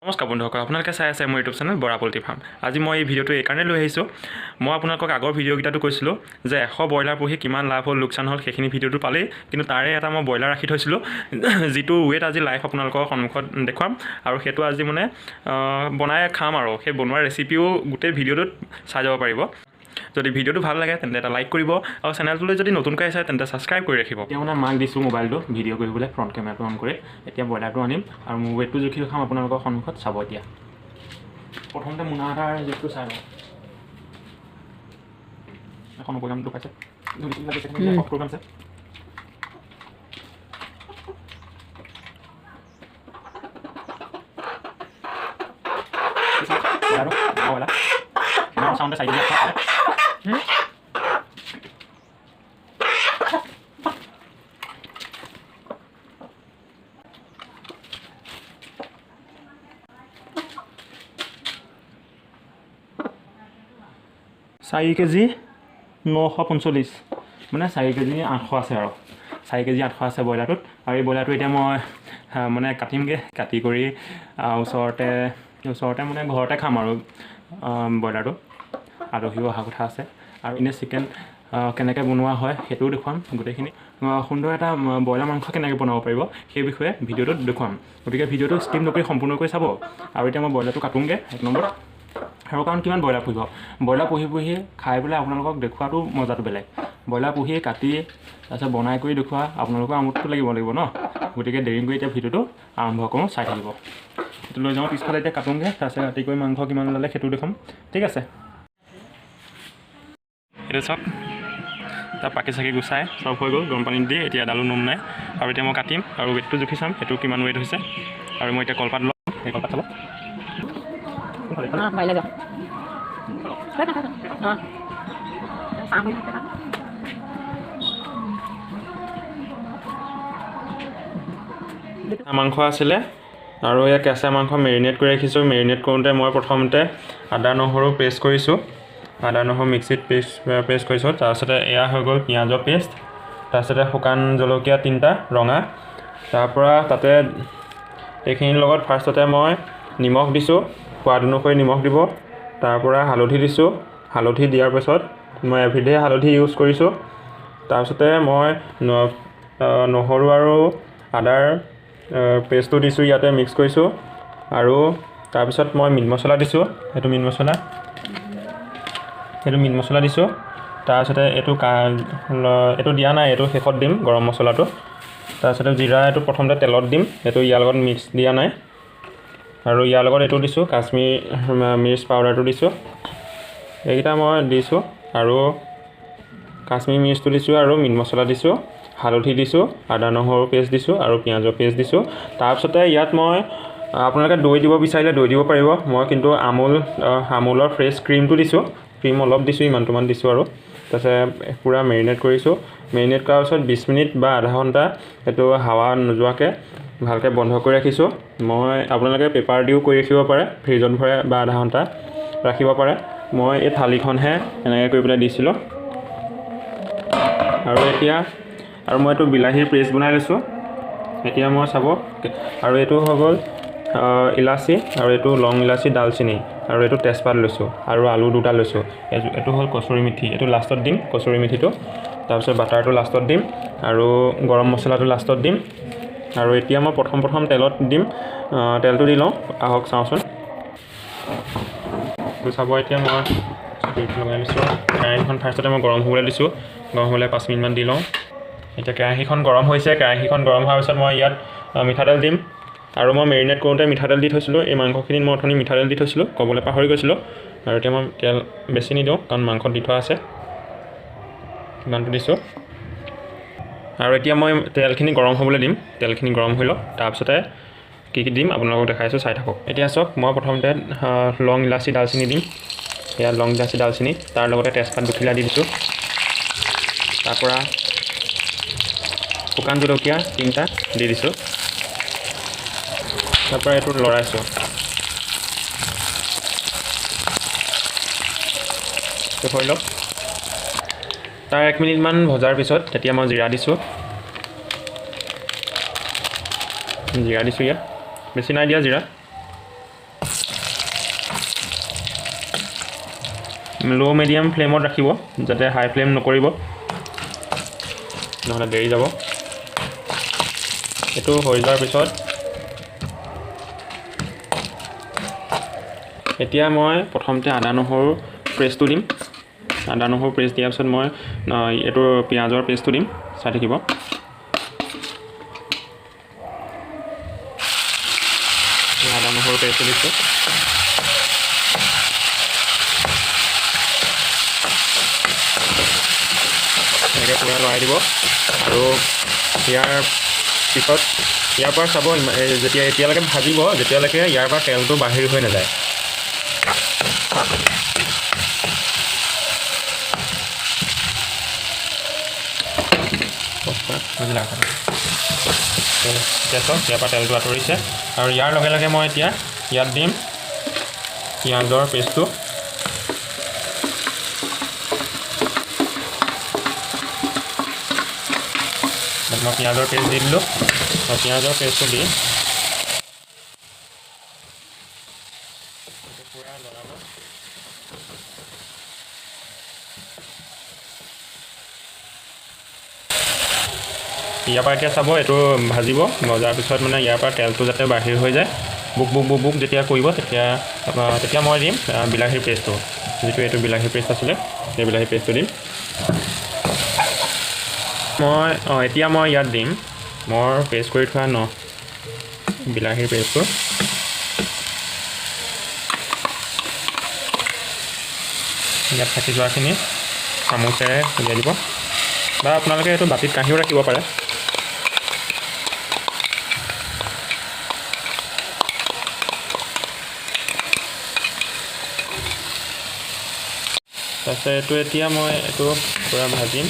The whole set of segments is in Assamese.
নমস্কাৰ বন্ধুসকল, আপোনালোকে চাই আছে মোৰ YouTube channel Bora poultry farm. আজি মই এই ভিডিঅ'টো এইকাৰণে লৈ আহিছোঁ। মই আপোনালোকক আগৰ ভিডিঅ'কেইটাতো কৈছিলোঁ যে 100 ব্ৰইলাৰ পুহি কিমান লাভ হ'ল লোকচান হ'ল সেইখিনি ভিডিঅ'টো পালেই, কিন্তু তাৰে এটা মই ব্ৰইলাৰ ৰাখি থৈছিলোঁ যিটো ৱেট আজি লাইভ আপোনালোকৰ সন্মুখত দেখুৱাম আৰু সেইটো আজি মানে বনাই খাম আৰু সেই বনোৱাৰ ৰেচিপিও গোটেই ভিডিঅ'টোত চাই যাব পাৰিব। যদি ভিডিঅ'টো ভাল লাগে তেন্তে এটা লাইক কৰিব আৰু চেনেলটোলৈ যদি নতুনকৈ আছে তেন্তে ছাবস্ক্ৰাইব কৰি ৰাখিব। এতিয়া মানে মাক দিছোঁ মোবাইলটো ভিডিঅ' কৰিবলৈ, ফ্ৰণ্ট কেমেৰাটো অন কৰি। এতিয়া ব্ৰইলাৰটো আনিম আৰু মোৰ ৱেটটো জুখি খাম আপোনালোকৰ সন্মুখত চাব। এতিয়া প্ৰথমতে মোনা এটাৰ জেপটো চাই লওঁ। এখন প্ৰগ্ৰামটো পাইছে প্ৰগ্ৰাম আছে। চাউণ্ডে চাই দিয়া 4 কেজি 945 মানে 4 কেজি 800 আছে আৰু 4 কেজি 800 আছে ব্ৰইলাৰটোত। আৰু এই ব্ৰইলাৰটো এতিয়া মই মানে কাটিমগৈ, কাটি কৰি ওচৰতে মানে ঘৰতে খাম আৰু ব্ৰইলাৰটো। আলহীও অহা কথা আছে আৰু এনেই চিকেন কেনেকৈ বনোৱা হয় সেইটোও দেখুৱাম। গোটেইখিনি সুন্দৰ এটা ব্ৰইলাৰ মাংস কেনেকৈ বনাব পাৰিব সেই বিষয়ে ভিডিঅ'টোত দেখুৱাম। গতিকে ভিডিঅ'টো স্কিপ নকৰি সম্পূৰ্ণকৈ চাব। আৰু এতিয়া মই ব্ৰইলাৰটো কাটোঁগৈ 1 নম্বৰ। আৰু কাৰণ কিমান ব্ৰইলাৰ পুহিব, ব্ৰইলাৰ পুহি খাই পেলাই আপোনালোকক দেখুৱাটো মজাটো বেলেগ। ব্ৰইলাৰ পুহি কাটি তাৰপিছত বনাই কৰি দেখুওৱা আপোনালোকৰ আমোদটো লাগিব ন। গতিকে দেৰি কৰি এতিয়া ভিডিঅ'টো আৰম্ভ কৰোঁ, চাই থাকিব। সেইটো লৈ যাওঁ পিছফালে, এতিয়া কাটোঁগৈ, তাৰপিছত ৰাতি কৰি মাংস কিমান ওলালে সেইটো দেখুৱাম। ঠিক আছে, এইটো চাওক, তাৰ পাকি চাকি গুচাই চব হৈ গ'ল, গৰম পানীত দি। এতিয়া এডালো নোম নাই। আৰু এতিয়া মই কাটিম আৰু ৱেটটো জুখি চাম সেইটো কিমান ৱেট হৈছে। আৰু মই এতিয়া কলপাত ল'ম, সেই কলপাত চাব। মাংস আছিলে আৰু এয়া কেঁচা মাংস মেৰিনেট কৰি ৰাখিছোঁ। মেৰিনেট কৰোঁতে মই প্ৰথমতে আদা নহৰু পেষ্ট কৰিছোঁ, আদা নহৰু মিক্সিত পেষ্ট কৰিছোঁ। তাৰপিছতে এয়া হৈ গ'ল পিঁয়াজৰ পেষ্ট, তাৰপিছতে শুকান জলকীয়া 3টা ৰঙা। তাৰপৰা তাতে এইখিনিৰ লগত ফাৰ্ষ্টতে মই নিমখ দিছোঁ, সোৱাদ অনুসৰি নিমখ দিব। তাৰপৰা হালধি দিছোঁ, হালধি দিয়াৰ পাছত মই এভৰিডে হালধি ইউজ কৰিছোঁ। তাৰপিছতে মই নহৰু আৰু আদাৰ পেষ্টটো দিছোঁ, ইয়াতে মিক্স কৰিছোঁ। আৰু তাৰপিছত মই মিট মছলা দিছোঁ, সেইটো মিট মছলা দিছোঁ। তাৰপিছতে এইটো দিয়া নাই, এইটো শেষত দিম, গৰম মছলাটো। তাৰপিছতে জিৰা এইটো প্ৰথমতে তেলত দিম, এইটো ইয়াৰ লগত মিক্স দিয়া নাই। আৰু ইয়াৰ লগত এইটো দিছোঁ, কাশ্মীৰ মিৰ্চ পাউডাৰটো দিছোঁ। এইকেইটা মই দিছোঁ আৰু কাশ্মীৰ মিৰ্চটো দিছোঁ আৰু মিট মছলা দিছোঁ, হালধি দিছোঁ, আদা নহৰু পেষ্ট দিছোঁ আৰু পিঁয়াজৰ পেষ্ট দিছোঁ। তাৰপিছতে ইয়াত মই আপোনালোকে দৈ দিব বিচাৰিলে দৈ দিব পাৰিব। মই কিন্তু আমুলৰ ফ্ৰেছ ক্ৰীমটো দিছোঁ, ক্ৰীম অলপ দিছোঁ, ইমানটোমান দিছোঁ। আৰু তাৰপিছত পূৰা মেৰিনেট কৰিছোঁ। মেৰিনেট কৰাৰ পিছত 20 মিনিট বা আধা ঘণ্টা এইটো হাৱা নোযোৱাকৈ ভালকৈ বন্ধ কৰি ৰাখিছোঁ। আপোনালোকে পেপাৰ দিও কৰি ৰাখিব পাৰে, ফ্ৰিজত ভৰাই বা আধা ঘণ্টা ৰাখিব পাৰে। মই এই থালিখনহে এনেকৈ কৰি পেলাই দিছিলোঁ। আৰু মই এইটো বিলাহীৰ পেষ্ট বনাই লৈছোঁ। এতিয়া মই চাব, আৰু এইটো হৈ গ'ল ইলাচি, আৰু এইটো লং ইলাচি, ডালচেনি, আৰু এইটো তেজপাত লৈছোঁ, আৰু আলু 2টা লৈছোঁ। এইটো হ'ল কচুৰি মেথি, এইটো লাষ্টত দিম কচুৰি মেথিটো। তাৰপিছত বাটাৰটো লাষ্টত দিম আৰু গৰম মছলাটো লাষ্টত দিম। আৰু এতিয়া মই প্ৰথম তেলত দিম, তেলটো দি লওঁ, আহক চাওঁচোন। এইটো চাব, এতিয়া মই লগাই লৈছোঁ। কেৰাহীখন ফাৰ্ষ্টতে মই গৰম হ'বলৈ দিছোঁ, গৰম হ'বলৈ 5 মিনিটমান দি লওঁ। এতিয়া কেৰাহীখন গৰম হৈছে। কেৰাহীখন গৰম হোৱাৰ পিছত মই ইয়াত মিঠাতেল দিম। আৰু মই মেৰিনেট কৰোঁতে মিঠাতেল দি থৈছিলোঁ, এই মাংসখিনিত মই অথনি মিঠাতেল দি থৈছিলোঁ, ক'বলৈ পাহৰি গৈছিলোঁ। আৰু এতিয়া মই তেল বেছি নিদিওঁ কাৰণ মাংসত দি থোৱা আছে, ইমানটো দিছোঁ। আৰু এতিয়া মই তেলখিনি গৰম হ'বলৈ দিম, তেলখিনি গৰম হৈ লওক। তাৰপিছতে কি দিম আপোনালোকক দেখাইছোঁ, চাই থাকক। এতিয়া চাওক, মই প্ৰথমতে লং ইলাচি ডালচেনি দিম। ইয়াত লং ইলাচি ডালচেনি, তাৰ লগতে তেজপাত 2 খিলা দি দিছোঁ। তাৰপৰা শুকান জলকীয়া 3টা দি দিছোঁ। তাৰপৰা এইটো লৰাইছোঁ। হৈ লওক। তাৰ 1 মিনিটমান ভজাৰ পিছত তেতিয়া মই জিৰা দিছোঁ। ইয়াত বেছি নাই দিয়া জিৰা। ল' মিডিয়াম ফ্লেমত ৰাখিব যাতে হাই ফ্লেম নকৰিব নহ'লে দেৰি যাব এইটো হৈ যোৱাৰ পিছত এতিয়া মই প্ৰথমতে আদা নহৰু পেষ্টটো দিম আদা নহৰু পেষ্ট দিয়াৰ পিছত মই এইটো পিঁয়াজৰ পেষ্টটো দিম চাই থাকিব আদা নহৰু পেষ্টটো দিছোঁ এনেকৈ পূৰা লৰাই দিব আৰু ইয়াৰ পিছত ইয়াৰ পৰা চাব যেতিয়া এতিয়ালৈকে ভাজিব যেতিয়ালৈকে ইয়াৰ পৰা তেলটো বাহিৰ হৈ নাযায় বুজিলা এতিয়া চাওক ইয়াৰ পৰা তেলটো আঁতৰিছে আৰু ইয়াৰ লগে লগে মই এতিয়া ইয়াত দিম পিঁয়াজৰ পেষ্টটো মই পিঁয়াজৰ পেষ্ট দি দিলোঁ আৰু পিঁয়াজৰ পেষ্টটো দি পূৰা লগাব ইয়াৰ পৰা এতিয়া চাব এইটো ভাজিব ভজাৰ পিছত মানে ইয়াৰ পৰা তেলটো যাতে বাহিৰ হৈ যায় বুক বুক বুক বুক যেতিয়া কৰিব তেতিয়া মই দিম বিলাহীৰ পেষ্টটো যিটো এইটো বিলাহীৰ পেষ্ট আছিলে সেই বিলাহীৰ পেষ্টটো দিম এতিয়া মই ইয়াত দিম মোৰ পেষ্ট কৰি থোৱা বিলাহীৰ পেষ্টটো ইয়াত থাকি যোৱাখিনি চামুচেৰে উলিয়াই দিব বা আপোনালোকে এইটো বাতিত কাঢ়িও ৰাখিব পাৰে তাৰপিছত এইটো এতিয়া মই এইটো পূৰা ভাজিম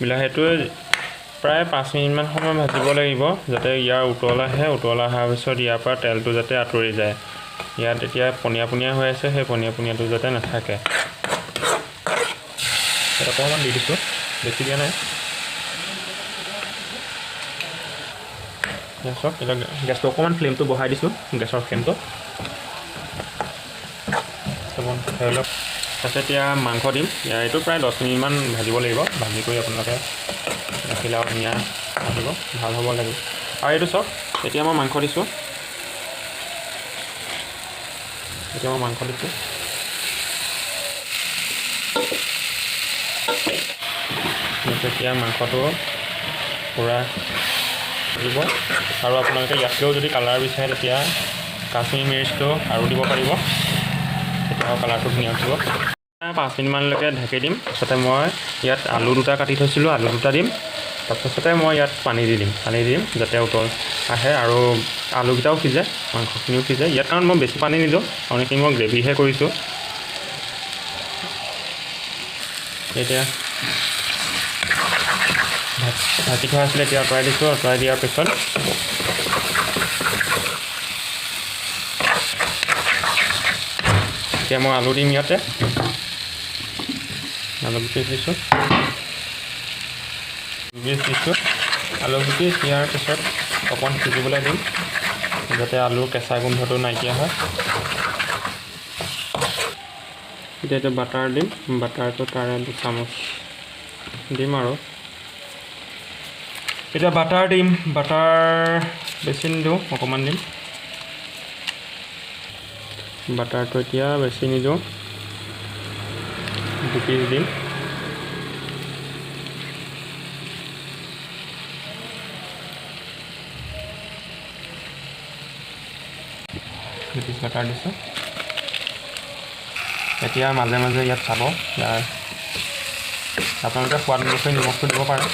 বিলাহীটো প্ৰায় 5 মিনিটমান সময় ভাজিব লাগিব যাতে ইয়াৰ উতল অহাৰ পিছত ইয়াৰ পৰা তেলটো যাতে আঁতৰি যায় ইয়াত এতিয়া পনীয়া পনীয়া হৈ আছে সেই পনীয়া পনীয়াটো যাতে নাথাকে অকণমান দি দিছোঁ বেছি দিয়া নাই চাওক এতিয়া গেছটো অকণমান ফ্লেমটো বঢ়াই দিছোঁ গেছৰ ফ্লেমটো ধৰি লওক তাৰপিছত এতিয়া মাংস দিম এইটো প্ৰায় 10 মিনিটমান ভাজিব লাগিব ভাজি কৰি আপোনালোকে ৰাখিলে আৰু ধুনীয়া আহিব ভাল হ'ব লাগিব আৰু এইটো চাওক এতিয়া মই মাংস দিছোঁ এতিয়া মাংসটো পূৰা দিব আৰু আপোনালোকে ইয়াতকৈও যদি কালাৰ বিচাৰে তেতিয়া কাশ্মীৰী মিৰ্চটো আৰু দিব পাৰিব তেতিয়াও কালাৰটো ধুনীয়া উঠিব 5 মিনিটমানলৈকে ঢাকি দিম তাৰপিছতে মই ইয়াত আলু দুটা কাটি থৈছিলোঁ আলু দুটা দিম তাৰপিছতে মই ইয়াত পানী দি দিম যাতে উতল আহে আৰু আলুকেইটাও সিজে মাংসখিনিও সিজে ইয়াত কাৰণ মই বেছি পানী নিদিওঁ অনেকখিনি মই গ্ৰেভিহে কৰিছোঁ এতিয়া ঢাকি থোৱা আছিলে এতিয়া আঁতৰাই দিছোঁ আঁতৰাই দিয়াৰ পিছত এতিয়া মই আলু দিম ইয়াতে আলু গুটি দিছোঁ আলু গুটি দিয়াৰ পিছত অকণমান সিজিবলৈ দিম যাতে আলুৰ কেঁচা গোন্ধটো নাইকিয়া হয় এতিয়া বাটাৰ দিম বাটাৰটো তাৰে 2 চামুচ দিম আৰু এতিয়া বাটাৰ দিম বাটাৰ বেছি নিদিওঁ অকণমান দিম বাটাৰটো এতিয়া বেছি নিদিওঁ 2 পিচ দিম বাটাৰ দিছোঁ এতিয়া মাজে মাজে ইয়াত চাব আপোনালোকে সোৱাদ অনুসৰি নিমখটো দিব পাৰে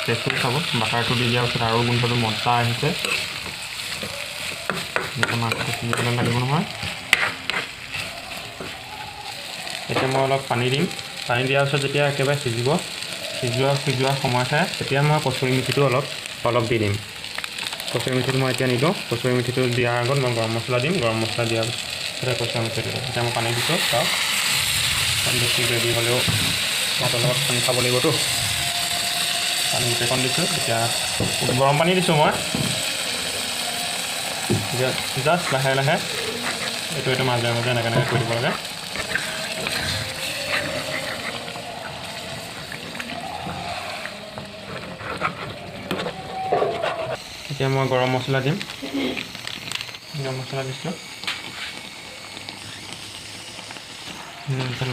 টেষ্টটো চাব বাটাৰটো দি দিয়াৰ পিছত আৰু গোন্ধটো মজা আহিছে মাংসটো সিজিবলৈ লাগিব নহয় এতিয়া মই অলপ পানী দিম পানী দিয়াৰ পিছত যেতিয়া একেবাৰে সিজোৱা সময়তে তেতিয়া মই কচুৰি মেথিটো অলপ দি দিম কচুৰি মেথিটো মই এতিয়া নিদিওঁ কচুৰি মেথিটো দিয়াৰ আগত মই গৰম মছলা দিম গৰম মছলা দিয়াৰ পিছতে কচুৰি মেথি দিওঁ এতিয়া মই পানী দিছোঁ চাওক বেছি গ্ৰেভি হ'লেও ভাতৰ লগত সানি খাব লাগিবতো পানী গোটেইখন দিছোঁ এতিয়া গৰম পানী দিছোঁ মই জাষ্ট লাহে লাহে এইটো মাজে মাজে এনেকৈ কৰি দিব লাগে এতিয়া মই গৰম মছলা দিম গৰম মছলা দিছোঁ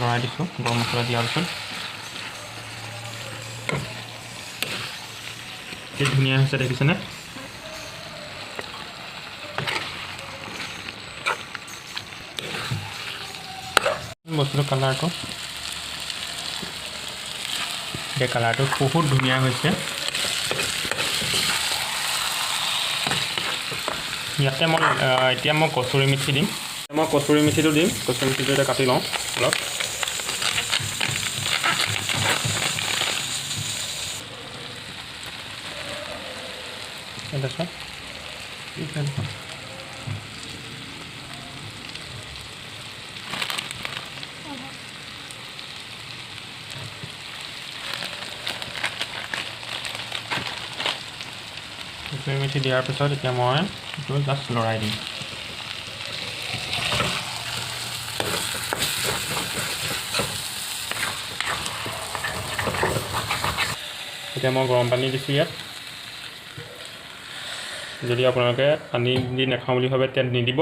লৰাই দিছোঁ গৰম মছলা দিয়াৰ পিছত কি ধুনীয়া হৈছে দেখিছেনে বস্তুটো কালাৰটো বহুত ধুনীয়া হৈছে ইয়াতে মই এতিয়া মই কচুৰি মেথি দিম কচুৰি মেথিটো এতিয়া কাটি লওঁ অলপ কচুৰি মেথি দিয়াৰ পিছত এতিয়া মই এইটো জাষ্ট লৰাই দিম এতিয়া মই গৰম পানী দিছোঁ ইয়াত যদি আপোনালোকে পানী দি নাখাওঁ বুলি ভাবে তেতিয়া নিদিব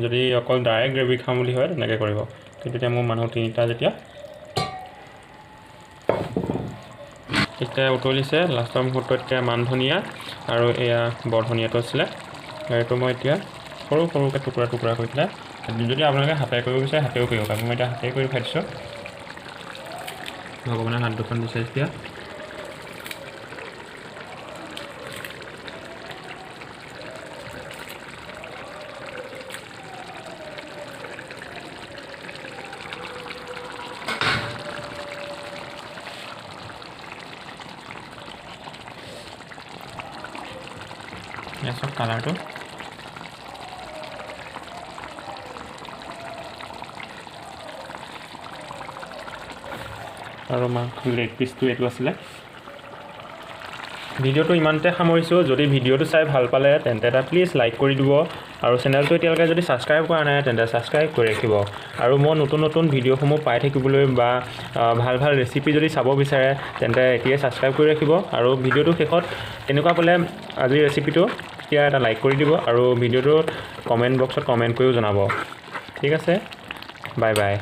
যদি অকল ডাইৰেক্ট গ্ৰেভি খাওঁ বুলি হয় তেনেকৈ কৰিব কিন্তু এতিয়া মোৰ মানুহ 3টা যেতিয়া এতিয়া উতলিছে লাষ্টৰ মুহূৰ্তত এতিয়া মান ধনিয়া আৰু এয়া বৰ ধনিয়াটো আছিলে এইটো মই এতিয়া সৰুকৈ টুকুৰা কৰি পেলাই যদি আপোনালোকে হাতেৰে কৰিব বিচাৰে হাতেও কৰিব পাৰে মই এতিয়া হাতেৰে কৰি খাই দিছোঁ ভগৱানে হাত দুখন দিছে এতিয়া চব কালাৰটো আৰু লেগ পিচটো এইটো আছিলে ভিডিঅ'টো ইমানতে সামৰিছোঁ যদি ভিডিঅ'টো চাই ভাল পালে তেন্তে এটা প্লিজ লাইক কৰি দিব আৰু চেনেলটো এতিয়ালৈকে যদি ছাবস্ক্ৰাইব কৰা নাই তেন্তে ছাবস্ক্ৰাইব কৰি ৰাখিব আৰু মই নতুন ভিডিঅ'সমূহ পাই থাকিবলৈ বা ভাল ৰেচিপি যদি চাব বিচাৰে তেন্তে এতিয়াই ছাবস্ক্ৰাইব কৰি ৰাখিব আৰু ভিডিঅ'টো শেষত এনেকুৱা পালে আজিৰ ৰেচিপিটো এতিয়া এটা লাইক কৰি দিব আৰু ভিডিঅ'টো কমেণ্ট বক্সত কমেণ্ট কৰিও জনাব ঠিক আছে বাই বাই